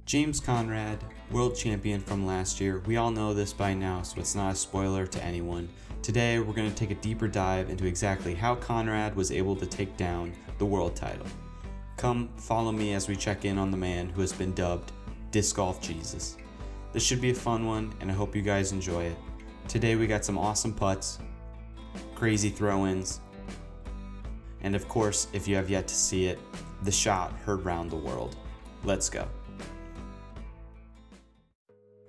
James Conrad, world champion from last year. We all know this by now, so it's not a spoiler to anyone. Today, we're going to take a deeper dive into exactly how Conrad was able to take down the world title. Come follow me as we check in on the man who has been dubbed Disc Golf Jesus. This should be a fun one, and I hope you guys enjoy it. Today, we got some awesome putts, crazy throw-ins, and of course, if you have yet to see it, the shot heard round the world. Let's go.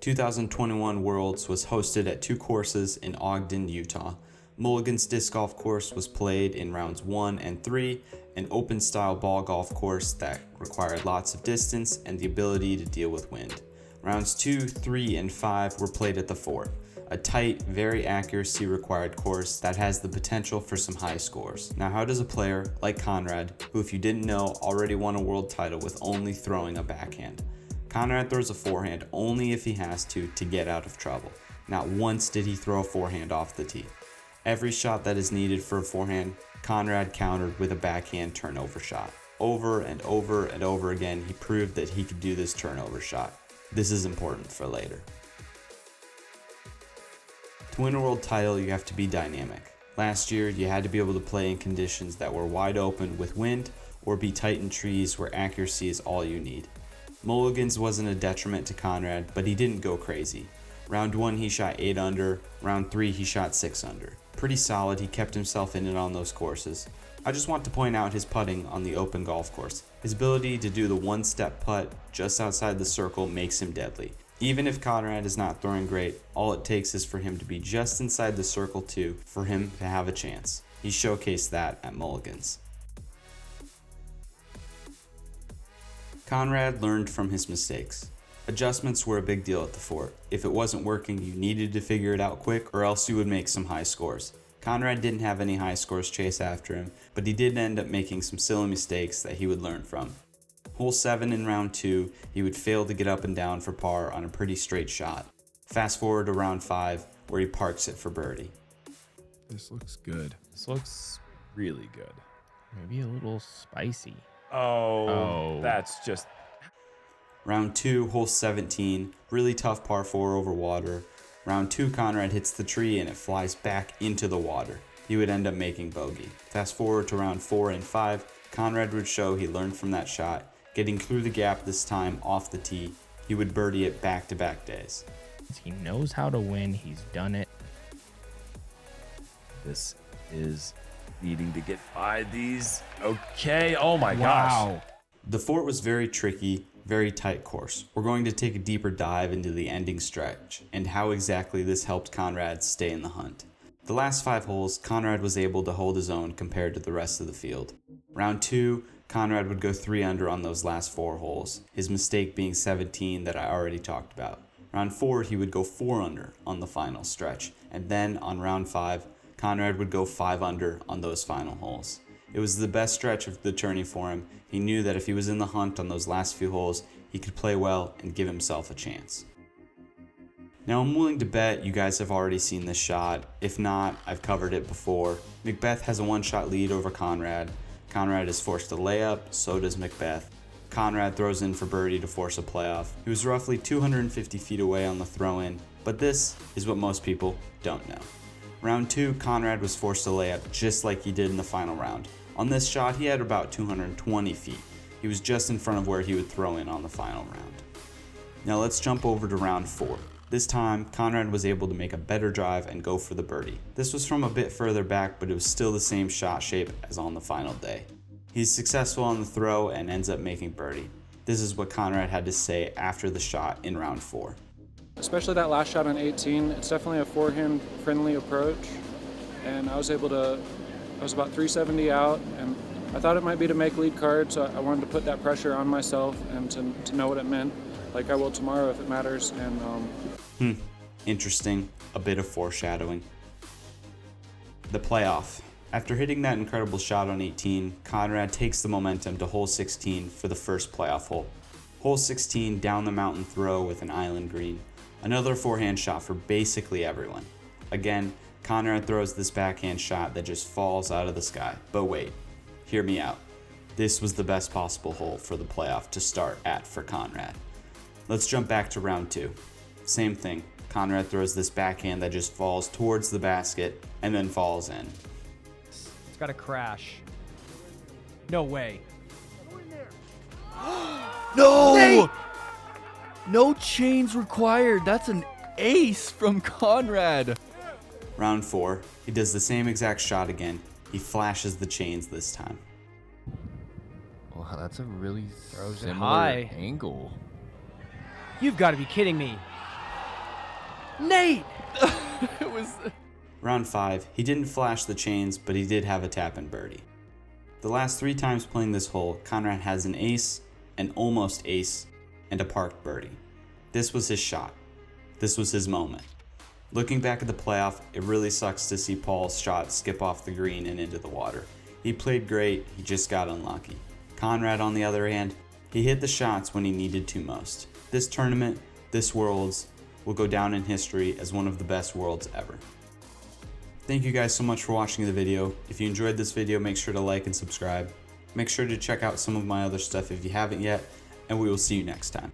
2021 Worlds was hosted at two courses in Ogden, Utah. Mulligans disc golf course was played in rounds 1 and 3, an open style ball golf course that required lots of distance and the ability to deal with wind. Rounds 2, 3, and 5 were played at the Fort, a tight, very accuracy required course that has the potential for some high scores. Now, how does a player like Conrad, who if you didn't know already won a world title with only throwing a backhand? Conrad throws a forehand only if he has to get out of trouble. Not once did he throw a forehand off the tee. Every shot that is needed for a forehand, Conrad countered with a backhand turnover shot. Over and over and over again, he proved that he could do this turnover shot. This is important for later. To win a world title, you have to be dynamic. Last year, you had to be able to play in conditions that were wide open with wind or be tight in trees where accuracy is all you need. Mulligans wasn't a detriment to Conrad, but he didn't go crazy. Round 1 he shot 8 under, round 3 he shot 6 under. Pretty solid, he kept himself in it on those courses. I just want to point out his putting on the open golf course. His ability to do the one-step putt just outside the circle makes him deadly. Even if Conrad is not throwing great, all it takes is for him to be just inside the circle too for him to have a chance. He showcased that at Mulligans. Conrad learned from his mistakes. Adjustments were a big deal at the Fort. If it wasn't working, you needed to figure it out quick or else you would make some high scores. Conrad didn't have any high scores chase after him, but he did end up making some silly mistakes that he would learn from. Hole 7 in round 2, he would fail to get up and down for par on a pretty straight shot. Fast forward to round 5, where he parks it for birdie. This looks good. This looks really good. Maybe a little spicy. Oh, that's just... Round 2, hole 17, really tough par 4 over water. Round 2, Conrad hits the tree and it flies back into the water. He would end up making bogey. Fast forward to round 4 and 5, Conrad would show he learned from that shot, getting through the gap this time off the tee. He would birdie it back-to-back days. He knows how to win. He's done it. This is needing to get by these. Okay. Oh my gosh. The Fort was very tricky, very tight course. We're going to take a deeper dive into the ending stretch and how exactly this helped Conrad stay in the hunt. The last 5 holes, Conrad was able to hold his own compared to the rest of the field. Round 2, Conrad would go 3 under on those last 4 holes, his mistake being 17 that I already talked about. Round 4, he would go 4 under on the final stretch, and then on round 5, Conrad would go 5 under on those final holes. It was the best stretch of the tourney for him. He knew that if he was in the hunt on those last few holes, he could play well and give himself a chance. Now I'm willing to bet you guys have already seen this shot. If not, I've covered it before. Macbeth has a one-shot lead over Conrad. Conrad is forced to lay up, so does Macbeth. Conrad throws in for birdie to force a playoff. He was roughly 250 feet away on the throw-in, but this is what most people don't know. Round 2, Conrad was forced to lay up just like he did in the final round. On this shot, he had about 220 feet. He was just in front of where he would throw in on the final round. Now let's jump over to round 4. This time, Conrad was able to make a better drive and go for the birdie. This was from a bit further back, but it was still the same shot shape as on the final day. He's successful on the throw and ends up making birdie. This is what Conrad had to say after the shot in round 4. Especially that last shot on 18, it's definitely a forehand friendly approach, and I was about 370 out, and I thought it might be to make lead card, so I wanted to put that pressure on myself and to know what it meant, like I will tomorrow if it matters. And Interesting, a bit of foreshadowing. The playoff. After hitting that incredible shot on 18, Conrad takes the momentum to hole 16 for the first playoff hole. Hole 16, down the mountain throw with an island green. Another forehand shot for basically everyone. Again, Conrad throws this backhand shot that just falls out of the sky. But wait, hear me out. This was the best possible hole for the playoff to start at for Conrad. Let's jump back to round 2. Same thing. Conrad throws this backhand that just falls towards the basket and then falls in. It's got to crash. No way. No! Nate! No chains required. That's an ace from Conrad. Round 4, he does the same exact shot again. He flashes the chains this time. Wow, that's a really Throws it similar high. angle. You've got to be kidding me. Nate! It was... Round 5, he didn't flash the chains, but he did have a tap and birdie. The last 3 times playing this hole, Conrad has an ace, an almost ace, and a parked birdie. This was his shot. This was his moment. Looking back at the playoff, it really sucks to see Paul's shot skip off the green and into the water. He played great, he just got unlucky. Conrad, on the other hand, he hit the shots when he needed to most. This tournament, this Worlds, will go down in history as one of the best Worlds ever. Thank you guys so much for watching the video. If you enjoyed this video, make sure to like and subscribe. Make sure to check out some of my other stuff if you haven't yet, and we will see you next time.